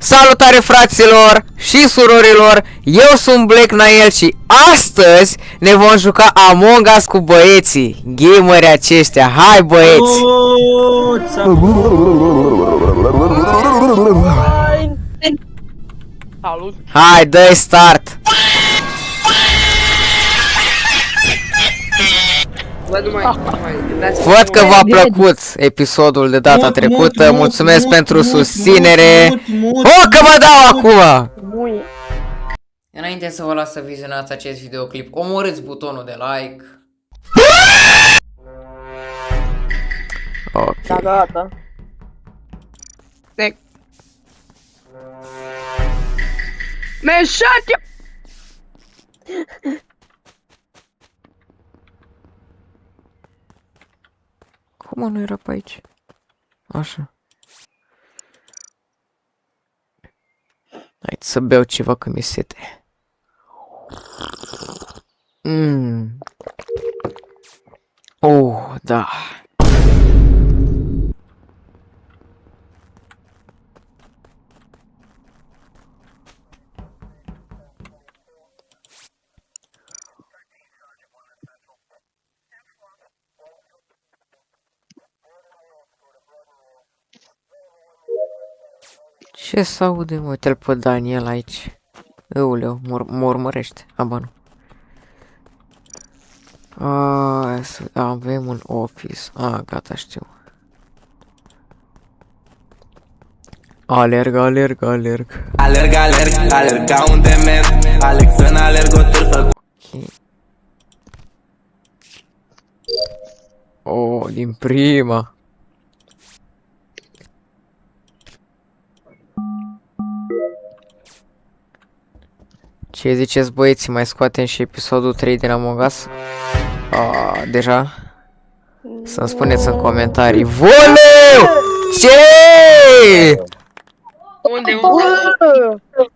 Salutare fraților și surorilor, eu sunt Black Nael și astăzi ne vom juca Among Us cu băieții, gamerii aceștia. Hai băieți! Salut! Hai, dă-i start! Văd că v-a plăcut episodul de data trecută, mulțumesc pentru susținere. O, că mă dau acum! Înainte să vă las să vizionați acest videoclip, omorâți butonul de like. Ok. Da, gata. Meșat! Cum nu era pe aici? Așa. Hai să beau ceva că mi-e sete. Oh, da. Ce s-aude, mă? Uite-l pe Daniel aici. Euleu, mă urmărește. Aba nu. Avem un office. Gata, știu. Alerg. Alerg ca un dement. Alerg să n-alerg o târfă. Oh, din prima. Ce ziceți băieți, mai scoatem și episodul 3 din Among Us? Deja? Să-mi spuneți în comentarii. Voleu! Ce? Unde?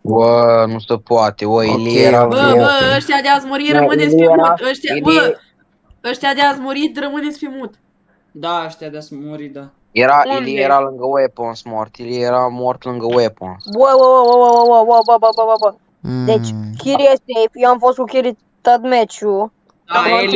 Bă, nu se poate, Ilie era... Bă, ăștia de azi muri rămâneți pe mut. Ăștia de azi murit rămâneți pe mut. Da, ăștia de-a murit, da. Ilie era lângă Weapons mort, Ilie era mort lângă Weapons. Bă. Deci, Kiri e safe, eu am fost cu Kiri tot meciul. Da, el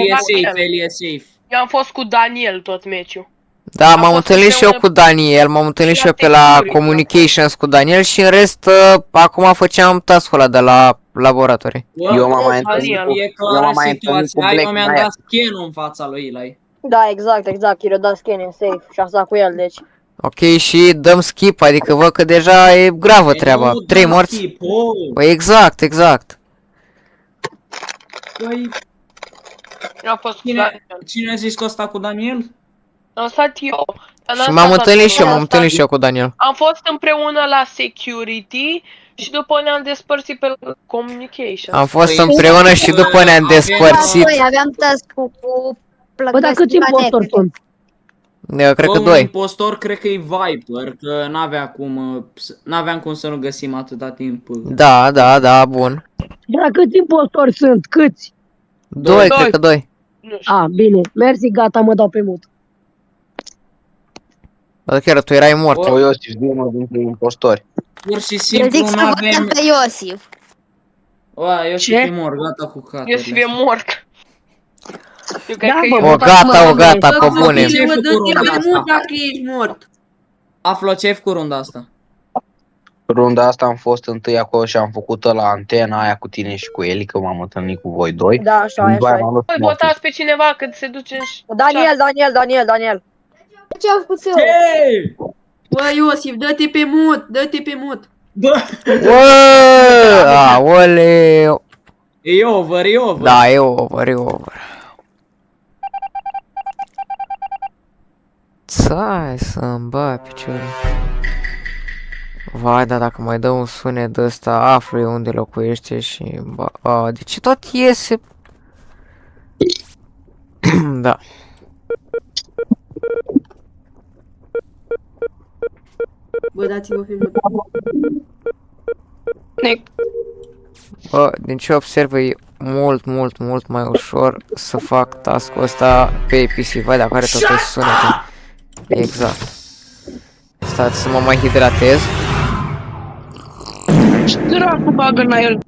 e safe. Eu am fost cu Daniel tot meciul. Da, m-am întâlnit și eu cu Daniel, m-am întâlnit și eu pe la Communications cu Daniel și în rest, acum făceam task-ul ăla de la laboratorii. Eu m-am mai întâlnit cu... E clară situația, eu mi-am dat scan-ul în fața lui Eli. Da, exact, Kiri a dat scan în safe și a stat cu el, deci. Ok, și dăm skip, adică văd că deja e gravă treaba. 3 morți? Păi exact. Păi, Eu am fost cu cine a zis că ăsta cu Daniel? Am stat eu. Și m-am întâlnit și eu cu Daniel. Am fost împreună la security și după ne-am despărțit pe communication. Am fost împreună și după ne-am despărțit. Noi aveam task-ul cu Bă, dar câți impostori sunt? Eu cred că Un 2. impostor cred că e Viper, că n-aveam cum să nu găsim atâta timp. Da, bun. Dar câți impostori sunt? Câți? 2, cred că 2. Bine, mersi, gata, mă dau pe mut. Dar chiar tu erai mort. O, Iosif, zi unul dintre impostori. Pur și Eu simplu zic nu să votăm avem... pe Iosif. Iosif e mort, gata cu catele. Iosif e mort. Eu cred Da, că bă, e O, gata, pe bune. Mă dă-te pe mut dacă ești mort. Află ce cu runda asta. Runda asta am fost întâi acolo și am făcut la antena aia cu tine și cu Eli, că m-am întâlnit cu voi doi. Da, așa e. Păi votați pe cineva când se duce în... Daniel. Ce am făcut eu? Hei! Bă, Iosif, dă-te pe mut. Bă! Aoleu. E over. Da, e over. Țai să-mi bag piciorul. Vai, da, dacă mai dă un sunet de ăsta, aflu unde locuiește și... de ce tot iese? Da. Bă, dați-vă pe mut. Bă, din ce observ e mult mai ușor să fac task-ul ăsta pe PC. Vai, dacă are totul sunetul. Exact. Stați să mă mai hidratez. Ce dracu bagă la el?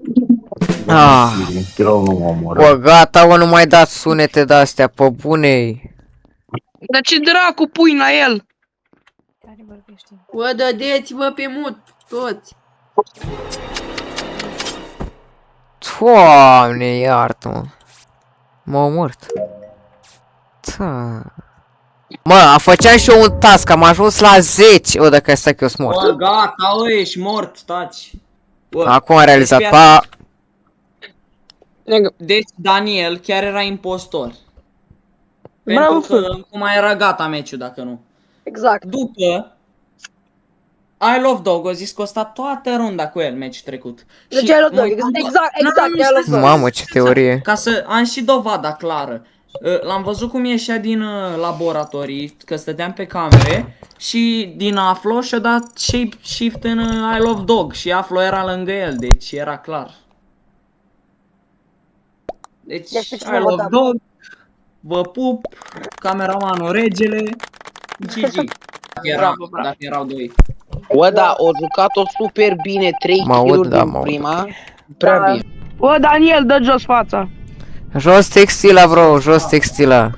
Ah, Rău nu mă omoră. bă, gata, mă, nu mai dați sunete de-astea, pe bunei. Dar ce dracu pui la el? Bă, dădeți-vă pe mut, toți. Doamne, iartă-mă. M-a omorât. Da. Mă, făceam și eu un task, am ajuns la 10. O, dacă stai că eu sunt mort. Bă, gata, oi, ești mort, taci. Bă, Acum am realizat, deci, pa. Deci Daniel chiar era impostor. Bravo, Pentru că cum era gata meciul, dacă nu. Exact. După, I Love Dog a zis că a stat toată runda cu el meciul trecut. Deci Și ai luat mă doi. uitam- Exact, Nu, exact, nu, ai luat stai, doi. Mamă, ce teorie. Ca să am și dovada clară. L-am văzut cum ieșea din laboratorii, că stăteam pe camere și din Aflo și-a dat shape shift în I Love Dog și Aflo era lângă el, deci era clar. Deci Deci pe I cine Love votăm? Dog, vă pup, cameramanul regele, GG. Dacă erau doi. Bă, da, o jucat-o super bine, 3 Mă aud, kill-uri da, din mă aud. prima. Prea Da. bine. Bă, Daniel, dă jos fața. Jos textila, bro, jos textila.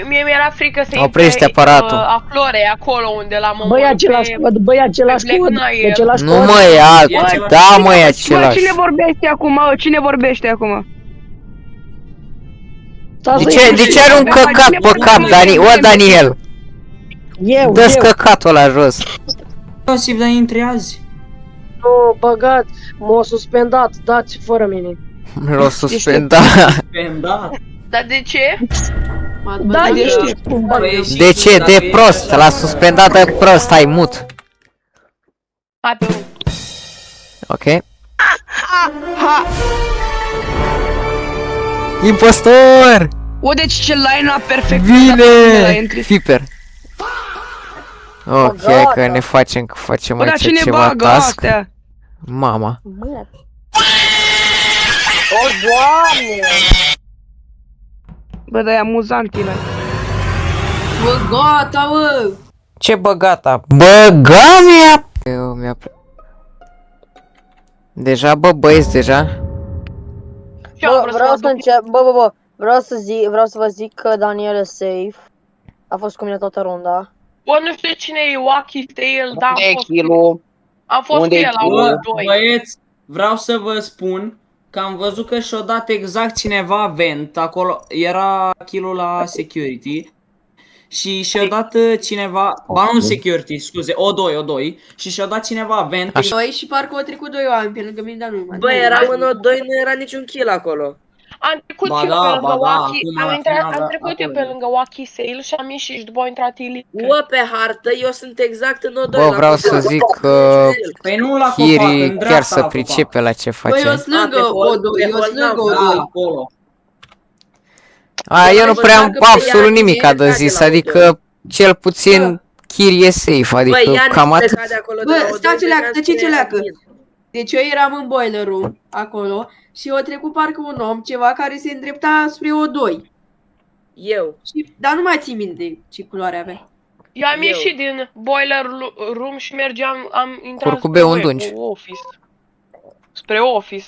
Mie mi-era frică să Oprește intre, aparatul. Aflore acolo unde l-am omorât Băi, același pe- cod, băi, același Black cod, Knight. același Nu cod. mă, e alt. Bă, Da, mă, e Bă, același. cine vorbește acum, mă? Cine vorbește acum? De ce are un căcat pe cap, Dani? O, Daniel, dă-ți căcatul ăla jos. Posibil de intri azi. Nu, băgați, m-au suspendat, dați fără mine. L-o suspendat. Da. Dar de ce? Da, ești. De ce? De prost, l-a suspendat de prost, ai mut. Hai pe Ok. Impostor! O, deci ce line-up perfect. Bine! Fiper. Ok, Gata. că ne facem Bă, dar aici cine ceva bagă task. astea? Mama. O, Doamne! Bă, dar e amuzant, Ila. Bă, gata, bă! Ce băgata? Băga mea! Eu mi-a Deja, bă, băieți, deja? Bă, vreau să încep, bă, vreau să vă zic că Daniel e safe. A fost cu mine toată runda. Bă, nu știu cine e Wacky Tail, dar Unde e kill-ul? am fost cu Unde e el la kill-ul? 1-2. Băieți, vreau să vă spun că am văzut că și-a dat exact cineva vent, acolo era kill-ul la security și și-a dat cineva, ba nu security, scuze, O2, și și-a dat cineva vent. Doi și parcă au trecut doi oameni pe lângă mine, dar nu mai. Bă, eram în O2, nu era niciun kill acolo. Am trecut Ba eu da, pe lângă ba da, Wacky, acum la final, am trecut eu acolo pe e. lângă Wacky Sale și am ieșit și după a intrat Ili. Bă, pe hartă, eu sunt exact în O2. Bă, la vreau copac. să zic că Păi nu la copac, Hiri în chiar dreapta să la pricepe la ce Băi, eu face. sunt lângă pe hol, O2, pe eu hol sunt lângă n-am, copac. O2. Da, acolo. Eu nu Bă, prea am dacă pe absolut Iani nimic e de cade zis, la adică cel puțin Hiri e safe, Bă, adică Iani cam pleca atât. de acolo de Bă, la O2, stați o leacă, pleca tăciți o spre leacă. admin. Deci eu eram în boiler room, acolo, și eu trecut parcă un om, ceva care se îndrepta spre O2. Eu. Dar nu mai țin minte ce culoare avea. Eu am Eu. ieșit din boiler room și mergeam, am intrat Curcube spre un dungi. office. Spre office.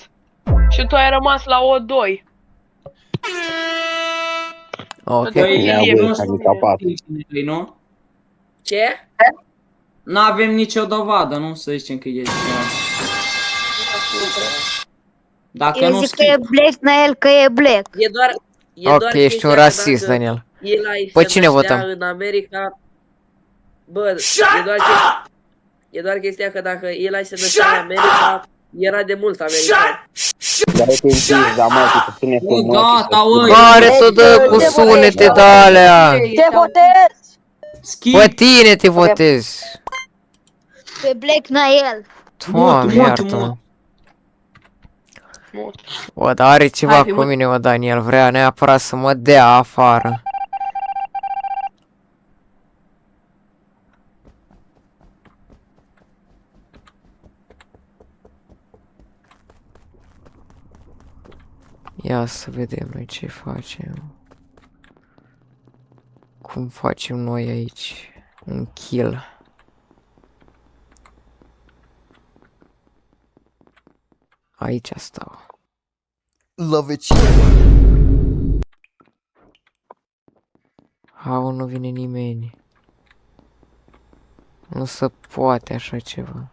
Și tu ai rămas la O2. Ok. Băi, Ia, Ilie, băi, nu s-a știu micat cine e, nu? Ce? N-avem nicio dovadă, nu să zicem că e cineva. Dacă Eu nu zic că e Black Nail, că e Black. E doar Ok, ești chestia un că rasist, dacă Daniel. Eli Pe se cine năștea votăm? în America. Bă, e doar chestia că dacă Eli se năștea în America, era de mult american. Dar uite în pizda, mă, că ține Bă, frumos. gata, oi. Care să dă cu sunete de alea? Te votez! Pe tine te votez. Pe Black Nail. Doamne, iartă-mă. O, dar are ceva Hai, fi cu mut. mine, o, Daniel. Vrea neapărat să mă dea afară. Ia să vedem noi ce facem. Cum facem noi aici? Un kill. Aici stau. La vecin. Au, nu vine nimeni. Nu se poate așa ceva.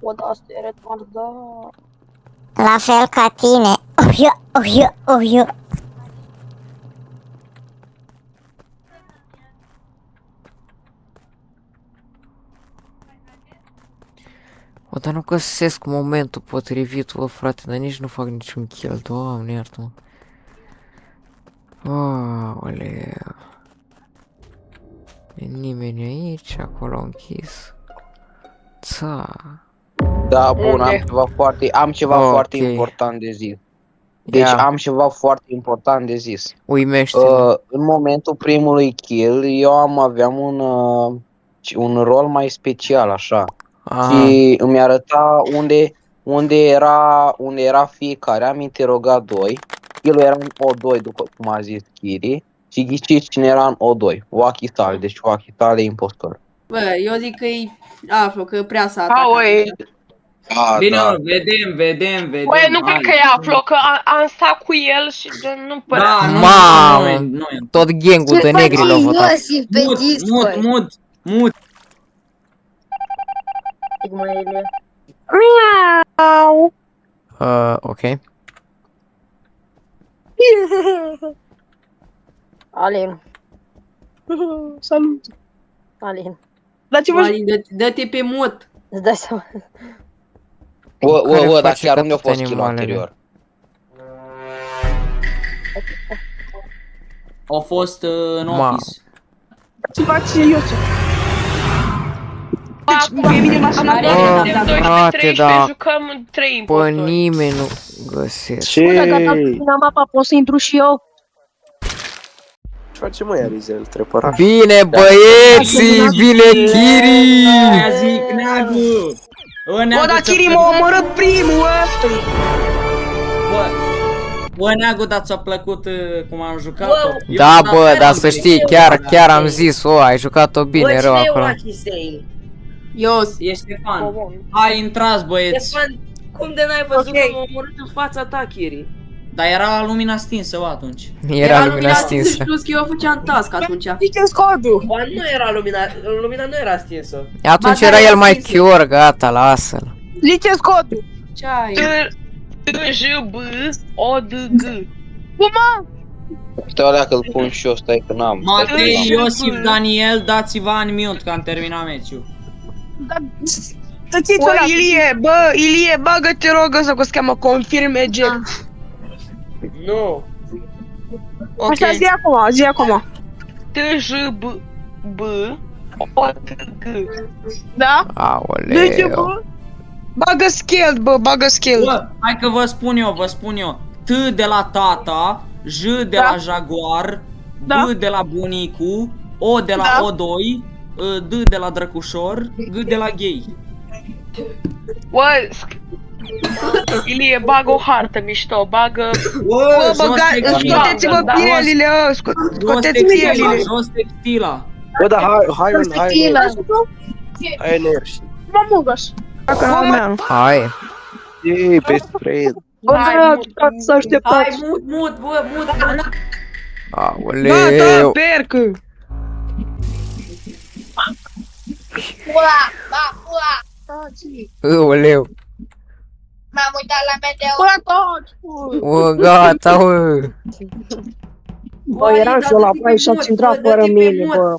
Bă, da, asta e retardat. La fel ca tine. O, dar nu găsesc momentul potrivit, bă, frate, dar nici nu fac niciun kill, Doamne, iartă-mă. Aoleu. E nimeni aici, acolo închis. Ța. Da, bun, am ceva foarte Ok. important de zis. Deci Ia. am ceva foarte important de zis. Uimește-mă. În momentul primului kill, eu aveam un rol mai special, așa. Și îmi arăta unde era fiecare. Am interogat 2. El era în O2, după cum a zis Kiri. Și ghiciți cine era în O2. Wakitale, deci Wakitale e impostor. Bă, eu zic că-i aflu, că prea s-a atacat. Aoi. Bine, Da. vedem. Băi, nu cred că e aflo, că am stat cu el și nu părea. Da, Mamă, nu e. tot gangul de negri l-au votat. Iosif pe Discord. Mut. Sigma Elie. Ok. Alin. Salut. Alin. Dați-vă Mali, dă-te pe mut. Îți dai seama? Care Dar face chiar ca unde a toate fost kill-ul animalele. anterior? Au fost în Ma. office. ce faci, Iosif? Deci, pe mine m-a sunat Bă, doar. Suntem 2 frate, pe 13, da. jucăm 3 Bă, impostori. nimeni nu găsesc. Bă, dar gata, la mapa pot să intru și eu. Ce face mă, Arizel? Trepăraș. Bine, băieții, bine, Kiri! Aia zic, Neagu! Bă, dar Chiri m-a omorât primul ăsta. Bă, Neagu, dar ți-a plăcut cum am jucat? Da, bă, dar să știi, chiar am zis, ai jucat-o bine rău acolo. Ios. E Ștefan. Hai, intrați, băieți. Ștefan, cum de n-ai văzut că m-a omorât în fața ta, Chiri? Dar era lumina stinsă, bă, atunci. Era lumina stinsă. Plus că eu făceam task atunci. Ziceți codul. Ba, nu era lumina nu era stinsă. Atunci Ba, era da, el mai stinsă. chior, gata, lasă-l. Ziceți codul. Ce ai? T-J-B O-D-G. Stai dacă îl pun și eu, stai că n-am. Matei, Iosif, Daniel, dați-vă în mute, că am terminat meciul. Tățiți-o la Ilie, bagă-te rog ăsta că se cheamă Confirm Eject. Nu. Așa, zi acum. T-J-B O-D-G. Da? Deci, Aoleu. bă, bagă skilled, bă, bagă skilled. Bă, hai că vă spun eu. T de la tata, J de la Jaguar, Da. B de la bunicu, O de la Da. O2, D de la drăcușor, G de la gay. Bă, Ilie, bagă o hartă mișto, bagă... Bă, scoteți-vă pielile, scoteți pielile. Jos textila. Bă, dar hai, energi. Mă mugas. Hai. Ei, best friend. Bă, să așteptați. Hai, mut, bă, mut. Aoleu. Percă. Aoleu. M-am uitat la meteo. O, gata, bă. Bă, eram și eu la baie și ați intrat fără mine, bă.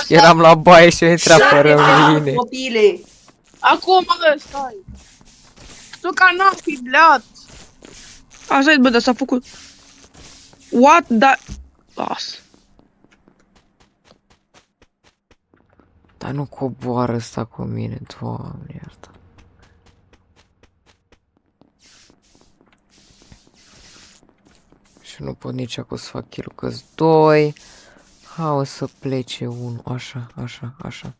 Eram la baie și a intrat fără mine. Copile. Acum, bă, stai. Tu ca n-am fi bleat. Așa, bă, dar s-a făcut. What the... Las. Dar nu coboară ăsta cu mine, Doamne, iartă. Și nu pot nici acum să fac kill-ul că-s 2. Ha, o să plece unul. Așa, așa, așa.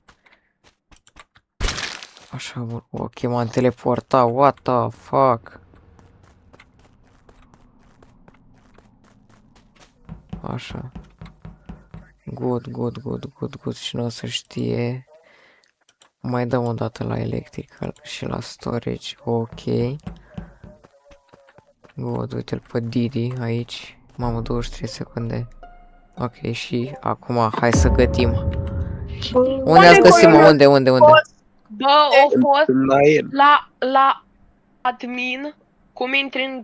Așa, bun. Ok, m-am teleportat. What the fuck? Așa. Good, good, good, good, good. Și nu o să știe. Mai dăm o dată la electrical și la storage. Ok. Good, uite-l pe Didi aici. Mamă, 23 secunde. Ok, și acum hai să gătim. Unde ați găsit, mă? Unde? Bă, o fost la admin, cum intri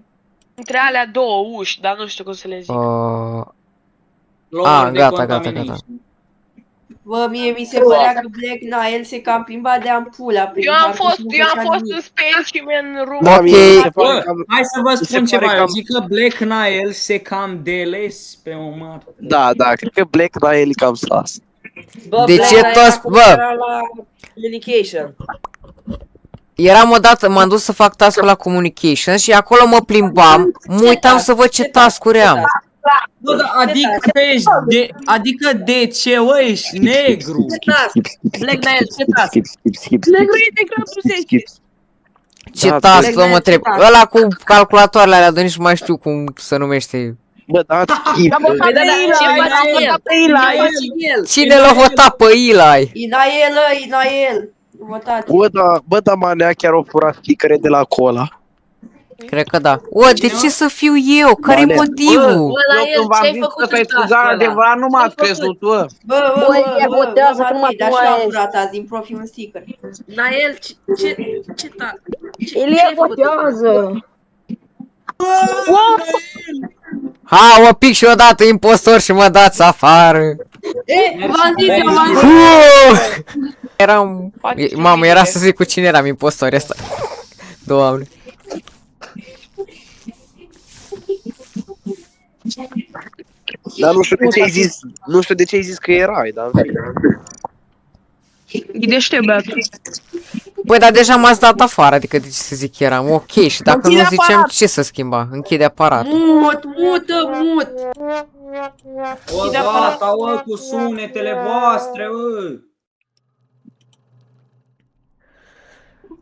între alea două uși, dar nu știu cum să le zic. Gata. Bă, mie mi se părea că Black Nile se cam plimba de ampula prin Eu am fost în specimen room. Ok. Hai să vă spun ceva, eu zic că Black Nile se cam deles pe o mare. Da, cred că Black Nile e cam sas. Bă, De Black ce Knight toți, acum bă? era la communication. Eram odată, m-am dus să fac task la communication și acolo mă plimbam, mă uitam să văd ce task-uri am. Bă, da, adică de ce, bă, ești negru? Ce task? Black Knight, ce task? Negru e de grabul 10. Ce task, bă, mă întreb? Ăla cu calculatoarele alea, de nici nu mai știu cum se numește. Bă, Păi da, Cine l-a votat pe Eli? Inael. Votați. Bă, da, manea chiar o furat sticăre de la cola. Cred că da. De ce să fiu eu? Care-i motivul? Eu când v-am zis că te-ai spuzat adevărat, nu m-ați crezut, bă. Bă, votează cum Matei, dar acum și-a ești. furat azi din profil un sticker. Nael, ce task? Ilie votează. Ha, mă pic și odată impostor și mă dați afară. V-am zis. Eram... Mamă, era să zic cu cine eram impostor ăsta. Doamne. Dar nu știu de ce ai zis că erai, dar în fine. Ghidește, băiatul. Băi, dar deja m-ați dat afară, adică de ce să zic eram ok și dacă nu ziceam ce să schimba? Închide aparatul. Mut. O, gata, bă, cu sunetele voastre, bă.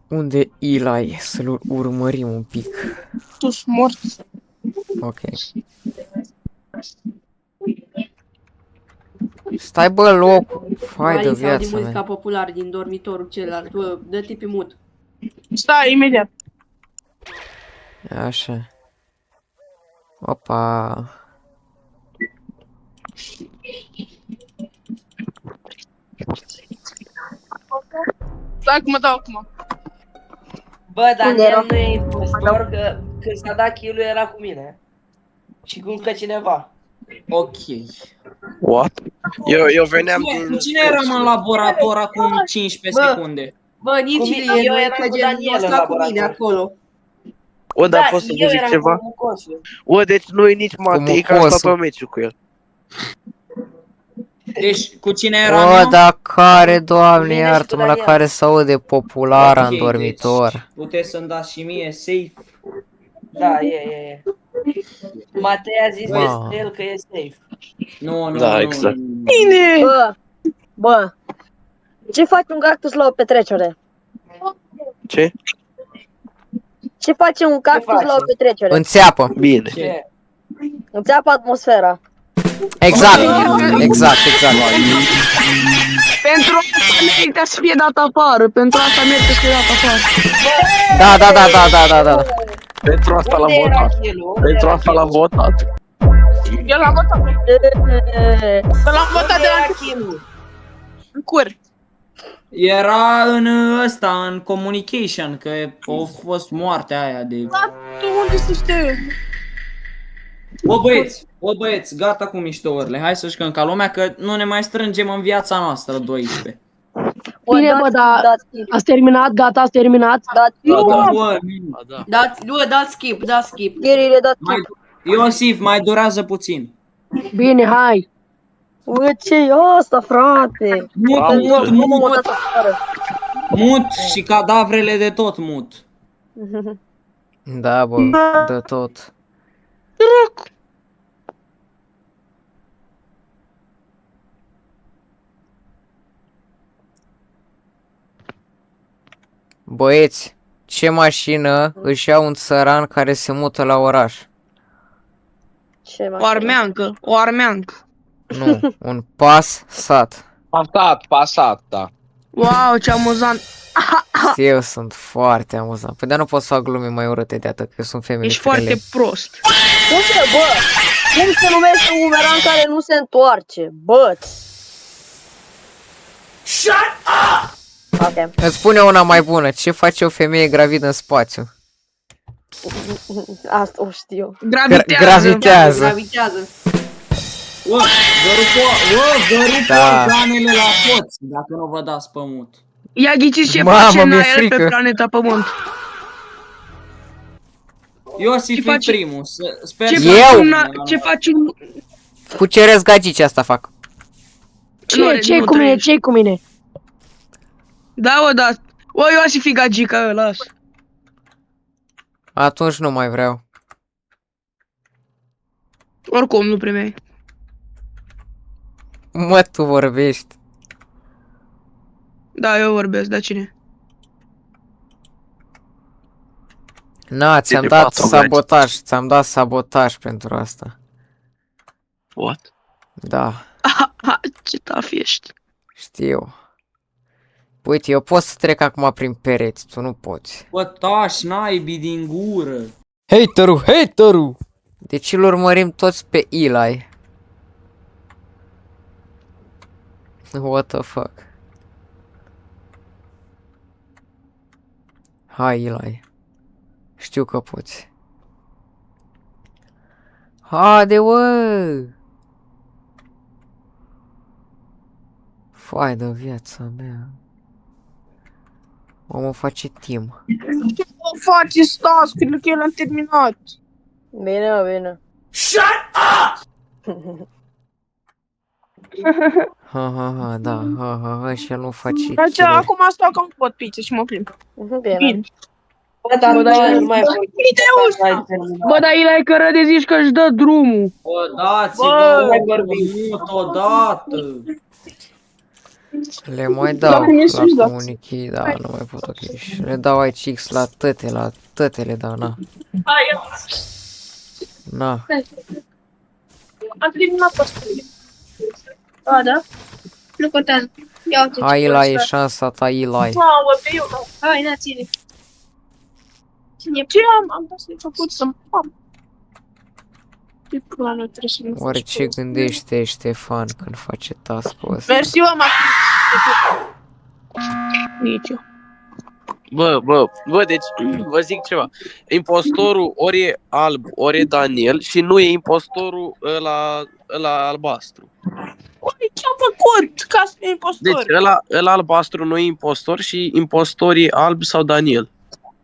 Unde Eli? Să-l urmărim un pic. Tu-s mort. Ok. Stai, bă, locul. Hai de Alin se aude viața muzica mea. populară din dormitorul celălalt. Bă, dă-te pe mut. Stai, imediat. Așa. Opa. Stai că mă dau acum. Bă, Daniel nu e impostor, că când s-a dat kill-ul era cu mine. Și cu încă cineva. Ok. What? Eu veneam din... Cu cine eram în laborator acum 15 Bă. secunde? Bă, nici Cu mine, Ilie eu nu e eram că cu gen Daniel nu în sta cu mine laborator. acolo. O, dar pot să vă zic ceva? Deci nu e nici Matei, că am stat o meciul cu el. Deci, cu cine eram eu? Dar care, Doamne, Bine, iartă-mă, la Daniel. care se aude populara Ok, în dormitor. Deci, puteți să-mi dați și mie safe? Da, e. Matei a zis despre el că e safe. Nu, Da, exact. Bine! Bă, ce faci un cactus la o petrecere? Ce? Ce face un cactus la o petrecere? Înțeapă. Bine. Ce? Înțeapă atmosfera. Exact. Pentru asta merită să fie dat afară. Pentru asta merită să fie dat afară. Da. Pentru asta l-am Unde era votat. kill-ul? Pentru asta l-am votat. Eu l-am votat. Că l-am votat de la kill-ul. în cur. Era în ăsta, în communication, că a fost moartea aia de... Tu unde să știu? Bă băieți, gata cu miștourile. Hai să jucăm ca lumea, că nu ne mai strângem în viața noastră 12. Bine, bă, da, Ați terminat? Gata, ați terminat? Dați skip. Ghirile, dați skip. Iosif, mai durează puțin. Bine, hai. Bă, ce-i asta, frate? Mut și cadavrele de tot mut. Da, bă, de tot. Băieți, ce mașină își ia un țăran care se mută la oraș? Ce O armeancă, o armeancă. Nu, un Passat. Pasat, da. Wow, ce amuzant. Eu sunt foarte amuzant. Păi dar nu pot să fac glume mai urâte de atât, că eu sunt femeie. Ești foarte prost. Cum se numește un bumerang care nu se întoarce? Bă! Shut up! Ok. Îți spune una mai bună. Ce face o femeie gravidă în spațiu? Asta o știu. Gravitează. Gravitează. Vă rup Da. organele la toți, dacă nu vă dați pământ. Ia ghiciți ce Mamă, face mi-e Nael frică. pe planeta Pământ. Iosif Ce e face- primul. Sper Ce să faci Eu? ce faci un... Cuceresc gagici, asta fac. Ce-i cu mine? Ce-i cu mine? Da, o, da. O, Iosif e gagica, las. Atunci nu mai vreau. Oricum, nu primeai. Mă, tu vorbești. Da, eu vorbesc, dar cine? Na, ți-am de dat patru sabotaj. Ți-am dat sabotaj pentru asta. What? Da, Ce taf ești. știu. Uite, eu pot să trec acum prin pereți, tu nu poți. Bă, tași naibii din gură. Hateru! Deci îl urmărim toți pe Eli. What the fuck? Hai, Eli. Știu că poți. Haide, bă! Fai de viața mea. Omul face team. O faci task-urile, că eu l-am terminat. Bine, mă, bine. Ha, da, ha, și el nu face Deci, kill-uri. acum stau că nu pot pizza și mă plimb. Bine. Bă, dar nu mai pot. Bă, dar el ai cără de zici că își dă drumul. Bă, dați-vă mut odată. Le mai dau la comunichii, da, nu mai pot ok. Și le dau aici X la tăte le dau, na. Na. Am terminat postul. A, da? Nu contează. Ia uite. Hai, Eli, e șansa ta, Eli. Mamă, pe eu. Hai, na, ține. Ține. Ce am dat să-i făcut să-mi pam. Ce planul trebuie să nu Oare ce gândește Ștefan când face task-ul ăsta? Mersi, mă, nici eu. Bă, deci vă zic ceva. Impostorul ori e alb, ori e Daniel și nu e impostorul ăla albastru. Ce-am făcut ca să fie impostor? Deci ăla albastru nu e impostor și impostor e alb sau Daniel.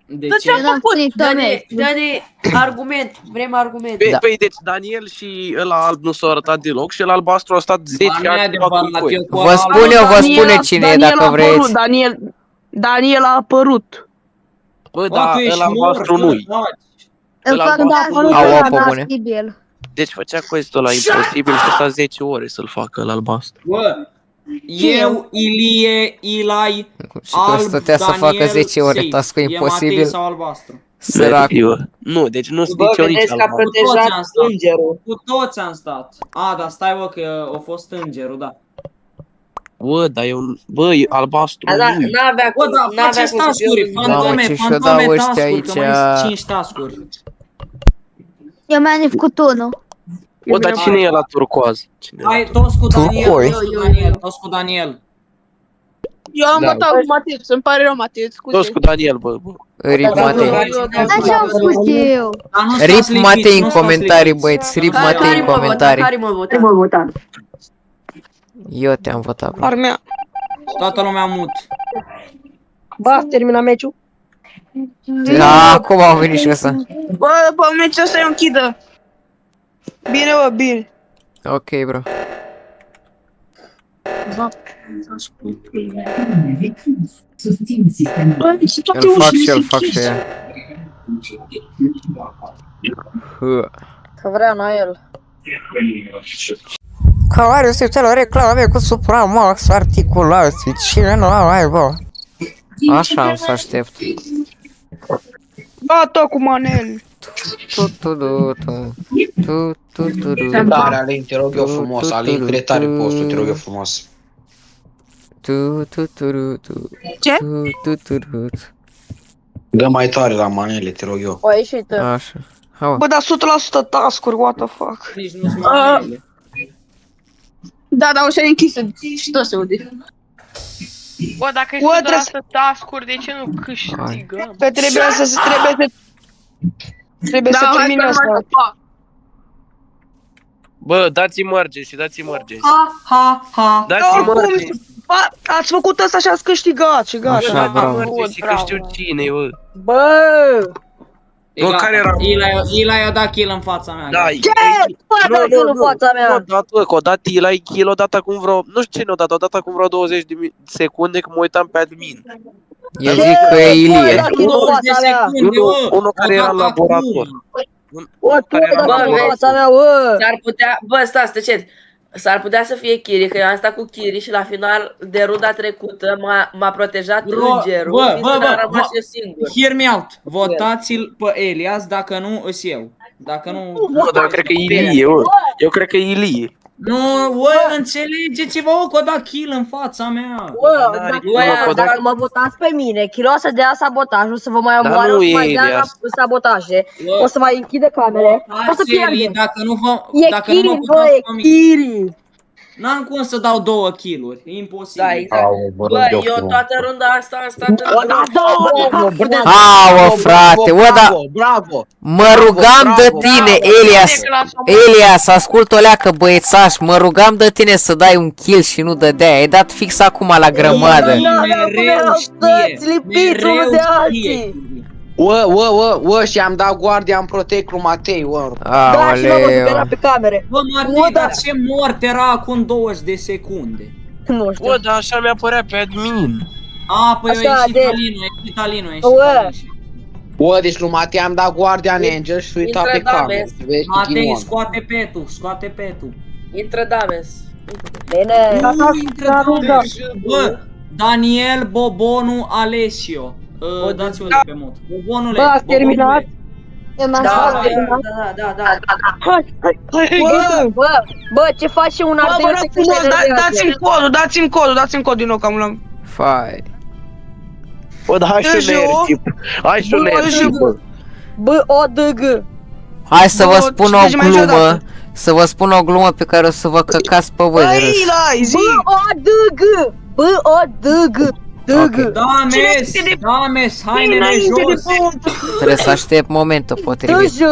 De Dar ce? ce-am făcut? Dă-ne argument. Vrem argument. Păi deci Daniel și ăla alb nu s-au arătat deloc și ăla albastru a stat 10 Ba, nu e ani adevărat, cu eu cu Vă spun eu, vă spune cine e dacă vreți. Daniel a apărut. Bă, Bă, da, tu ești ăla albastru mort, nu-i. Îl Ăla fac albastru nu-i. Au apă bune. Deci făcea quest-ul ăla imposibil și a stat 10 ore să-l facă ăla albastru. Bă, eu, Ilie, Eli, Și că stătea să facă 10 ore task-ul imposibil. E Matei sau albastru? Sărac. Nu, deci nu Bă, zice nici vedeți că a albastru. protejat îngerul. Cu toți am stat. A, dar stai bă că a fost îngerul, da. Bă, dar bă, e albastru Da, nu-i. n-avea Bă, cum, dar n-avea faceți cum să task-uri, fiu Mamă, fantome, ce și-o fantome dau ăștia task-uri, că mai aici. sunt 5 task-uri. Eu mi-am făcut unul. Bă, dar cine e la turcoaz? Cine e? Hai, toți cu Daniel, Turcoi. toți cu Daniel. Eu am Da. votat cu Mateus, îmi pare rău, Mateus, scuze. Toți cu Daniel, bă. Rip Matei. Așa am spus eu. Dar nu Rip stați Matei lipiți, în nu stați comentarii, lipiți. băieți. Rip Matei în comentarii. Care mă vota? Eu te-am votat. bro. Armea. Toată lumea mut. Ba, termina meciul? Da, acum au venit și ăsta. Bă, pe meciul ăsta eu închidă. Bine, bă, bine. Ok, bro. Bă, deci toate Îl fac ușile și se îl fac și închis. ea. Că vrea Nael. Care se uită la reclame cu Supramax articulații. Cine nu am mai, bă? Așa am să aștept. Gata cu manele. Tare, Alin, te rog eu frumos, Alin, cât de tare postul, te rog eu frumos. Ce? Dă mai tare la manele, te rog eu. O ieșit. Așa. Hai, Bă, dar 100% task-uri, what the fuck. Nici nu-s manele. Da, dar ușa e închisă și tot se aude. Bă, dacă e Bă, 100% task-uri, de ce nu câștigăm? Că trebuie să termine asta. Bă, dați-mi marge și dați-mi marge. Ha. Dați-mi marge. Ați făcut asta și ați câștigat și gata. Așa, bravo. Marge și că știu cine, bă. Bă! Bă, care era? Eli a dat kill în fața mea. Da, Ce? Bă, dă kill în fața mea! Nu, dat, bă, că o dat Eli kill, o dat acum vreo... Nu știu cine o dat, o dat acum vreo 20 de secunde că mă uitam pe admin. Eu zic că e Ilie. Unul care era în laborator. Bă, tu ai dat kill în fața mea, bă! S-ar putea, bă, stați, tăceți. S-ar putea să fie Kiri, că eu am stat cu Kiri și la final de runda trecută m-a protejat îngerul. Bă, am rămas eu singur. Hear me out. Votați-l pe Elias, dacă nu, îs eu. Dacă nu... Bă, dar cred că e Ilie, bă. Eu cred că e Ilie. Nu, bă, înțelegeți-vă, bă, că a dat kill în fața mea. Bă, dacă mă votați pe mine, Chilo o să dea sabotaj, o să vă mai omoare, o să mai dea sabotaje, o să mai închide camere, o să pierdem. Dacă nu vă... E Kiri, bă, e Kiri! N-am cum să dau 2 kill-uri, e imposibil. Da, exact. Bă, eu toată runda asta am stat în... Aua, frate, bă, da... Bravo! Mă rugam de tine, Elias, ascult o leacă, băiețaș, mă rugam de tine să dai un kill și nu dădeai, ai dat fix acum la grămadă. Mereu știe. Ua, și am dat Guardian Protect lui Matei, ua. Da, și l-am văzut, era pe camere. Bă, Martin, dar ce mort era acum 20 de secunde? Nu știu. Bă, dar așa mi apărea pe admin. A, păi eu ieșit Alinu, Ua, deci lui Matei am dat Guardian Angel și uita pe camere. Matei, scoate petul. Intră Dames. Bine. Nu intră Dames. Bă, Daniel, Bobonu, Alessio. Dați-o de pe mod. Bobonule. Bă, ați terminat? Da. Bă, ce faci un ardeu? Dați-mi codul din nou, că am... Fai. Bă, dar hai și un hai și un bă. Bă, ODG. Hai să vă spun o glumă. Să vă spun o glumă pe care o să vă căcați pe voi de râs. Bă, ODG. Bă, ODG. Dames, hainele jos. Trebuie să aștept momentul potrivit.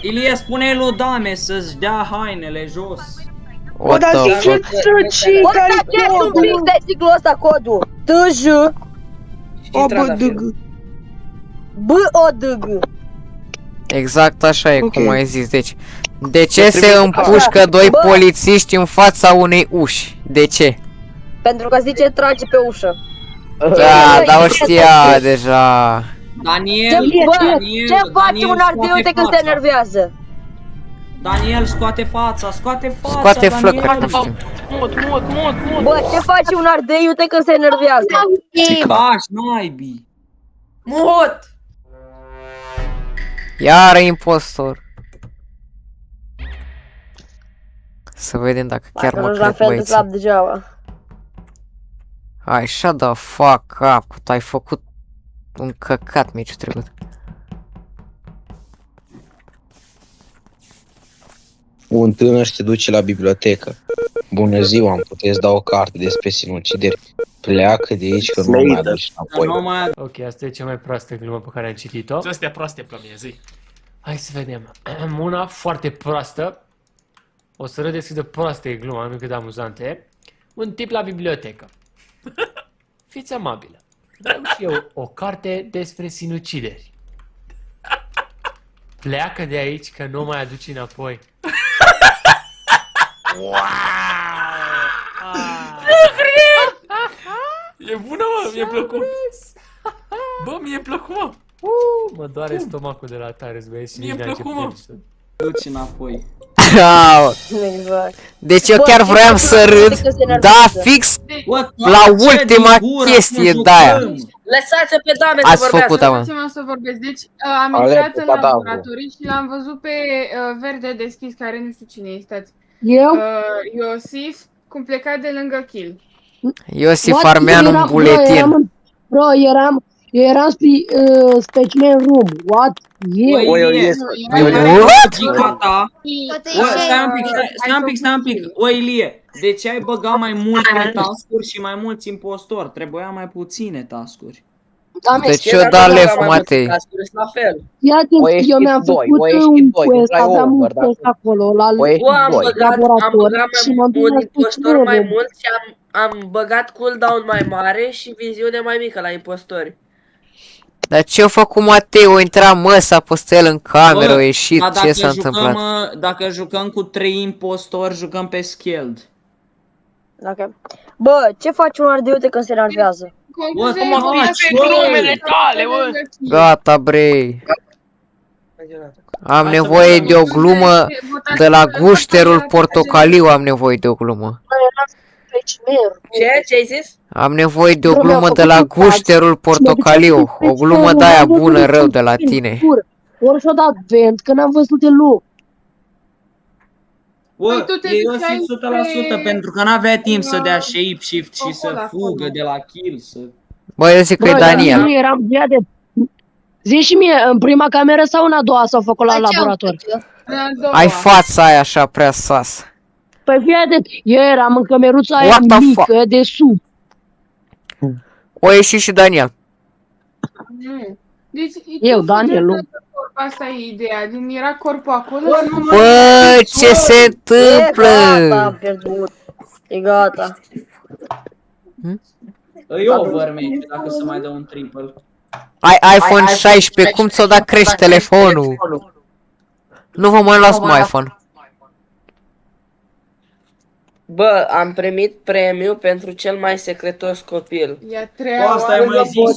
Ilie, spune lui Dames să-ți dea hainele jos. Bă, dar ce un pic de ciclul ăsta codul. TJ. BODG. Exact așa e cum ai zis, deci. De ce se împușcă doi polițiști în fața unei uși? De ce? Pentru că zice trage pe ușă. Da, dar o știa deja. Daniel, ce face un ardeu când se enervează? Daniel, scoate fața. Scoate flăcări, nu știu. Bă, ce face un ardeu când se enervează? Bași, naibii. Mut! Iară impostor. Să vedem dacă chiar mă cred băieții. Hai, shut the fuck up, că tu ai făcut un căcat meciul trecut. Un tânăr se duce la bibliotecă. Bună ziua, am puteți da o carte despre sinucideri. Pleacă de aici că nu mai aduci înapoi. Ok, asta e cea mai proastă glumă pe care am citit-o. Astea proaste pe mine, zi. Hai să vedem. Una foarte proastă. O să râdeți cât de proastă e gluma, nu cât de amuzantă e. Un tip la bibliotecă. Fiți amabilă. Vreau și eu o carte despre sinucideri. Pleacă de aici că nu mai aduci înapoi. Wow! Nu cred! E bună, mă, mi-e plăcut. Bă, mi-e plăcut, mă. Mă doare stomacul de la tare, băieți. Mi-e plăcut, mă. Du-ți înapoi. Deci eu chiar vroiam să râd, da, fix la ultima chestie de-aia. Lăsați-o pe dame să Ați vorbească. făcut, mă. Lăsați-mă să vorbesc. Deci, am Ale, intrat în da, laboratorii și l-am văzut pe verde deschis, care nu știu cine este. Eu? Iosif, cum pleca de lângă kill. Iosif farmean un buletin. Eu eram specimen room. What? Stai un pic. O, Ilie, de ce ai băgat mai multe task-uri și mai mulți impostori? Trebuia mai puține task-uri. De ce o da lef, Matei? La fel. Eu mi-am făcut un quest, aveam un quest acolo la laborator și m-am dus la impostor mai mult și am băgat cooldown mai mare și viziune mai mică la impostori. Dar ce-a făcut Matei? O intra măsa, a pus el în cameră, a ieșit, ce s-a întâmplat? Dacă jucăm cu 3 impostori, jucăm pe skilled. Bă, ce faci un ardeute când se enervează? Bă, Cum faci pe glumele tale, bă? Gata, bre. Am nevoie de o glumă de la gușterul portocaliu, am nevoie de o glumă. Ce ai zis? Am nevoie de o glumă de la gușterul portocaliu. O glumă de aia bună, rău de la tine. Ori și-o dat vent, că n-am văzut deloc. Bă, eu sunt 100% pentru că n-avea timp să dea shapeshift și să fugă de la kill, să... Bă, eu zic că e Daniel. Nu eram de... Zici și mie, în prima cameră sau în a doua s-au făcut la laborator? Ai fața aia așa prea sas. Păi fii atent, eu eram în cameruța aia mică de sub. O ieși și Daniel. Deci, eu, Daniel, nu. Asta e ideea, din era corpul acolo. Bă, ce se întâmplă? E gata, am pierdut. E gata. E over, mate, dacă se mai dă un triple. Ai iPhone 16, cum ți-o da crești telefonul? Nu vă mai luați mai iPhone. Bă, am primit premiu pentru cel mai secretos copil. Ia treaba. Asta e mai zis, bă.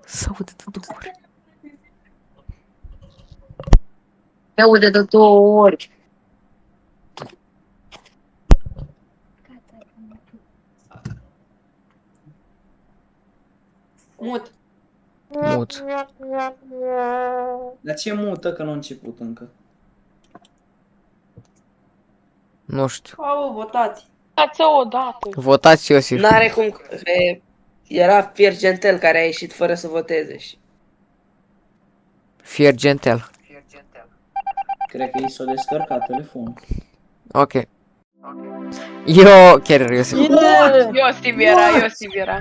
Să aude de două ori. Se aude de două ori. Mut. Mut. Dar ce mută că nu a început încă? Nu știu. Au, votați. Dați-o odată. Votați Iosif. N-are cum... Era Fiergentel care a ieșit fără să voteze și... Fiergentel. Cred că i s-a descărcat telefonul. Ok. Eu, chiar Iosif. Iosif era.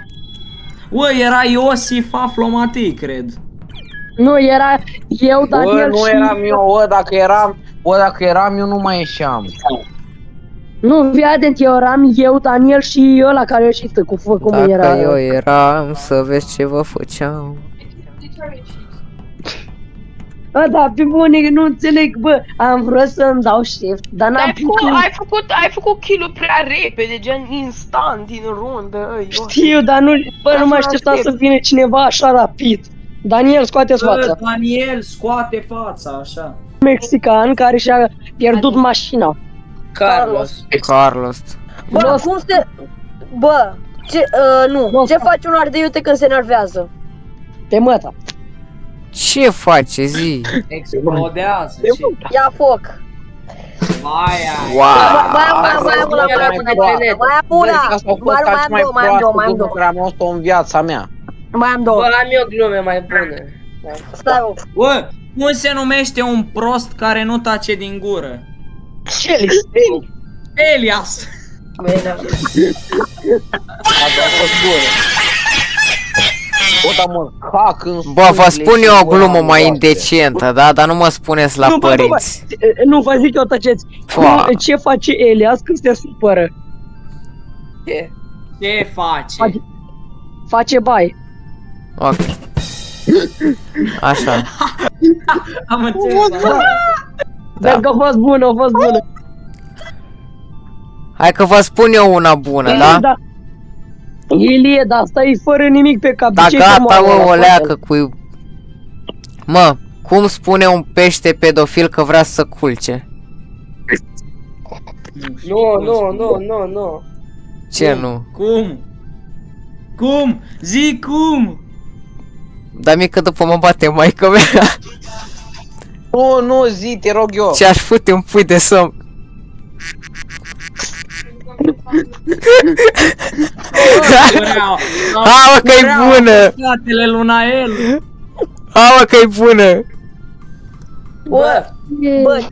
Bă, era Iosif Aflomati, cred. Nu, era eu, Daniel nu și... eram eu, dacă eram eu nu mai ieșeam. Nu, fii atent, eu, Daniel și ăla care a ieșit cum era. Dacă eu eram, să vezi ce vă făceam. Da, pe bune, nu înțeleg, bă, am vrut să-mi dau shift, dar n-am putut. Ai făcut kill-ul prea repede, gen instant, din rundă. Știu, dar nu, bă, nu mă așteptam să vină cineva așa rapid. Daniel, scoate-ți fața. Daniel, scoate fața, așa. Mexican care și-a pierdut mașina. Carlos. Bă, cum se... Bă, ce, nu, ce face un ardeiute când se enervează? Te măta. Ce face, zi? Explodează. Ia foc. Mai în viața mea. Mai am două. Bă, am eu glume mai bune. Stai, bă, cum se numește un prost care nu tace din gură? Elias. Bă, vă spun eu o glumă mai indecentă, da? Dar nu mă spuneți la părinți. Nu, vă zic eu, tăceți. Ce face Elias când se supără? Ce face? Face baie. Ok. Așa. Am înțeles. Da, că a fost bună, a fost bună. Hai că vă spun eu una bună, da? Ilie, dar stai fără nimic pe cap. Da, gata, mă, o leacă cu... Mă, cum spune un pește pedofil că vrea să culce? Nu. Ce nu? Cum? Cum? Zic cum? Dar mie că după mă bate maica mea. Nu, zi, te rog eu. Ce-aș fute un pui de somn. Mă, că-i bună! Fratele lui Nael. Mă, că-i bună! Bă,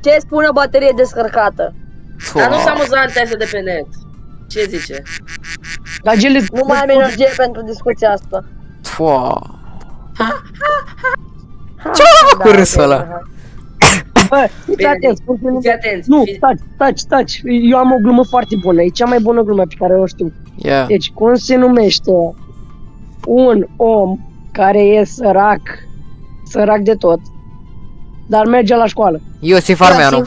ce spune baterie descărcată? Dar nu s-a amuzant testul de pe net. Ce zice? Nu mai am energie pentru discuția asta. Ce-a cu râsul ăla? Bă, fiți atenți, nu, taci, eu am o glumă foarte bună, e cea mai bună glumă pe care o știu. Deci, cum se numește un om care e sărac de tot, dar merge la școală? Iosif Armeanu.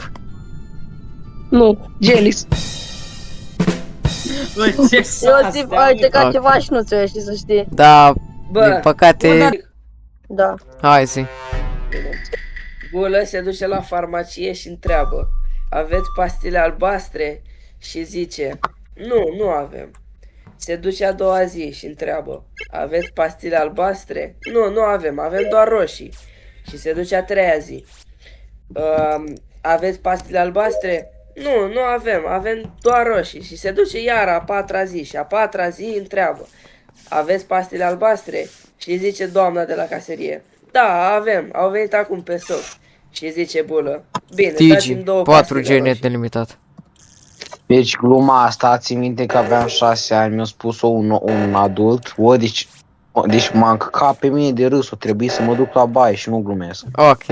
Nu, Gelis. Iosif, uite ca ceva și nu ți-o știi să știi. Da, din păcate... Da. Hai zi. Bulă se duce la farmacie și întreabă: aveți pastile albastre? Și zice: nu avem. Se duce a doua zi și întreabă: aveți pastile albastre? Nu avem, avem doar roșii. Și se duce a treia zi: aveți pastile albastre? Nu avem, avem doar roșii. Și se duce iar a patra zi și a patra zi întreabă: aveți pastile albastre? Și zice doamna de la caserie: da, avem, au venit acum pe stoc. Și zice Bulă: bine, dați-mi 2 pastile 4G net nelimitat. Deci gluma asta, ții minte că aveam 6 ani, mi-a spus-o un adult. Deci m-a încăcat pe mine de râs, o trebuie să mă duc la baie și nu glumesc. Ok.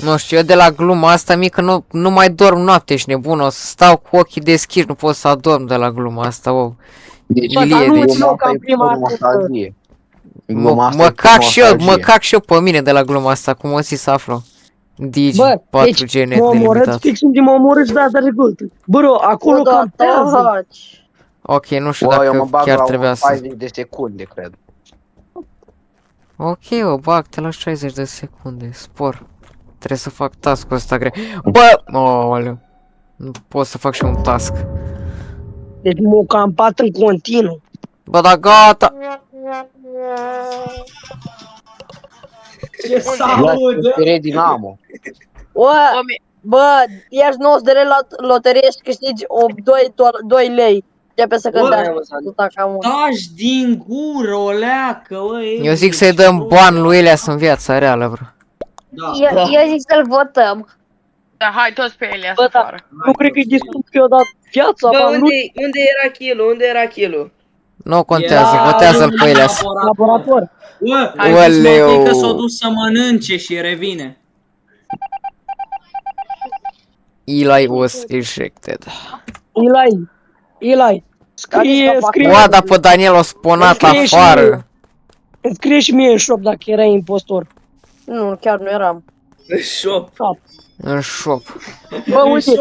Nu știu, eu de la gluma asta mică nu mai dorm noapte, ești nebun, o să stau cu ochii deschiși, nu pot să adorm de la gluma asta, Deci, mă cac și eu pe mine de la gluma asta, cum o zis Afro. Digi, 4G net nelimitat. Fix unde m-a omorât și data trecută. Bă, acolo contează. Ok, nu știu dacă chiar trebuia să... 60 de secunde, cred. Ok, o bag de la 60 de secunde, spor. Trebuie să fac task-ul ăsta greu. Bă! Aoleu. Nu pot să fac și un task. Deci m-au campat în continuu. Bă, da gata! Ce s-aude? Dinamo. Bă, ești 9 de lei la loterie și câștigi 2 lei. Începe să cântească. Taci din gură, o leacă, Eu zic să-i dăm ban lui Elias în viața reală, bro. Eu zic să-l votăm. Da, hai toți pe Elias afară. Nu cred că-i discut că i-a dat viața. Bă, unde era kill-ul? Unde era kill-ul? Nu contează, votează-l pe Elias. Laborator. Bă, hai să că s-a dus să mănânce și revine. Eli was ejected. Eli. Scrie. Oa, dar pe Daniel o sponat afară. Îmi scrie și mie în shop dacă erai impostor. Nu, chiar nu eram. În shop. În shop. Bă, uite,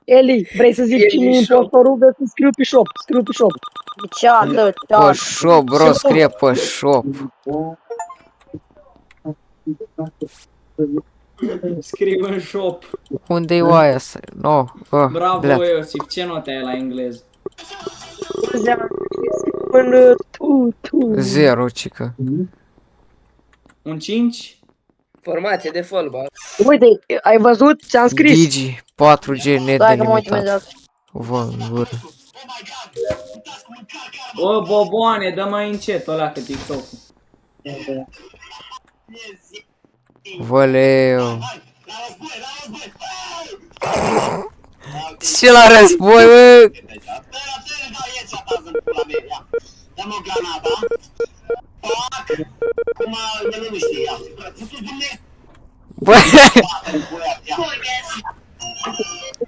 Eli, vrei să zici cine e impostorul? Vezi să scriu pe shop, Ce atât? Pe shop, bro, scrie pe shop. Scriu în shop. Unde-i oaia? No, bravo, Iosif, ce note ai la engleză? 0, cică. Un 5? Formație de fotbal. Uite, ai văzut? Ți-am scris. Digi, 4G net delimitat. Vă, în gură. Bă, boboane, dă mai încet ăla că TikTok-ul. Văleu. Ce la război, bă? Bă!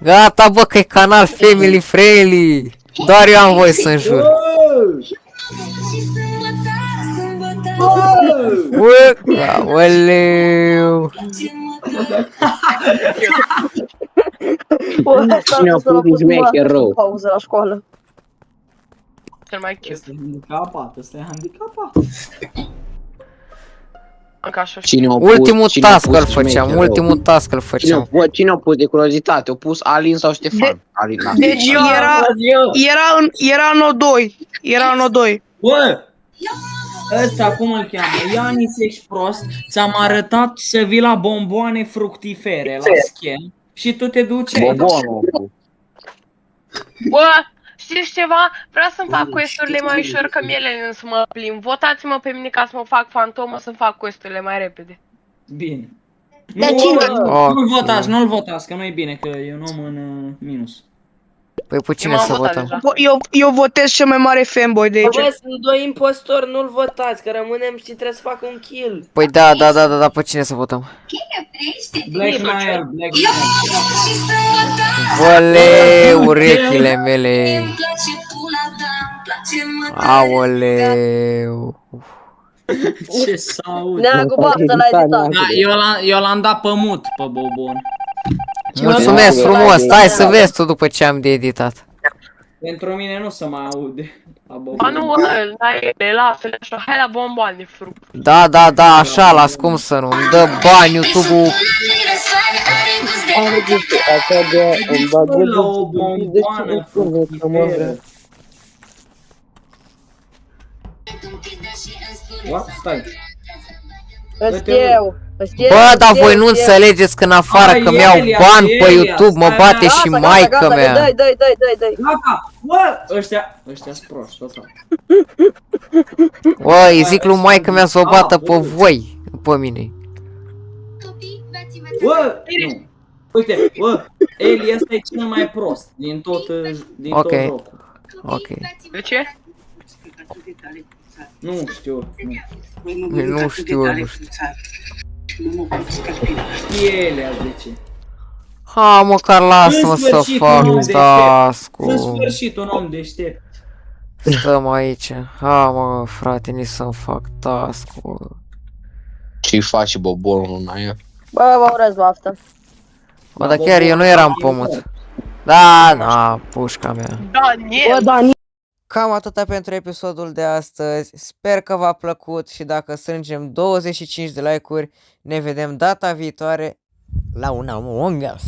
Gata, bă, că e canal family friendly. Doar eu am voie să înjur. Bă, aoleu. Cine a făcut șmecher rău? Pauză la școală. Cel mai cute. Ăsta e handicapat. Ultimul task îl făceam, ultimul task îl făceam. Cine a pus de curiozitate? A pus Alin sau Ștefan? Alin, asta. Deci era în O2. Era în O2. Bă! Ăsta cum îl cheamă? Ianis, ești prost. Ți-am arătat să vii la bomboane fructifere, la schem. Și tu te duceai. Bă, știți ceva? Vreau să-mi fac quest-urile mai ușor, că ele să mă plimb. Votați-mă pe mine ca să mă fac fantomă, să-mi fac quest-urile mai repede. Bine. Nu-l votați, nu-l votați, că nu e bine, că e un om în minus. Păi pe cine să votăm? Eu votez cel mai mare fanboy de aici. Bă, sunt doi impostori, nu-l votați, că rămânem și trebuie să facă un kill. Păi da, pe cine să votăm? Black Mire. Vole, urechile mele. Aoleu. Ce s-aude? Neagu baftă la editat. Eu l-am dat pe mut pe Bobon. Mulțumesc frumos, stai să vezi tu după ce am de editat. Pentru mine nu se mai aude la Bobon. Ba nu, le lasă-le așa, hai la bomboane, fruct. Da, așa, las cum să nu, îmi dă bani YouTube-ul. La o bomboană fructiferă. What? Stai. Bă, dar voi nu înțelegeți că în afară că mi-au bani pe YouTube, mă bate și maică mea. Dai. Gata, bă, ăștia-s proști, total. Bă, îi zic lui maică mea să o bată pe voi, pe mine. Bă, nu. Uite, bă, Eli ăsta e cel mai prost din tot jocul. Ok. De ce? Nu știu. Nu știu. Elea, de ce? Ha, măcar lasă-mă să fac task-ul. În sfârșit un om deștept. Stăm aici. Ha, mă, frate, nici să-mi fac task-ul. Ce-i faci Bobonul în aia? Bă, vă urez baftă. Bă, dar chiar eu nu eram pământ. Da, pușca mea. Daniel! Cam atâta pentru episodul de astăzi, sper că v-a plăcut și dacă strângem 25 de like-uri, ne vedem data viitoare la un Among Us.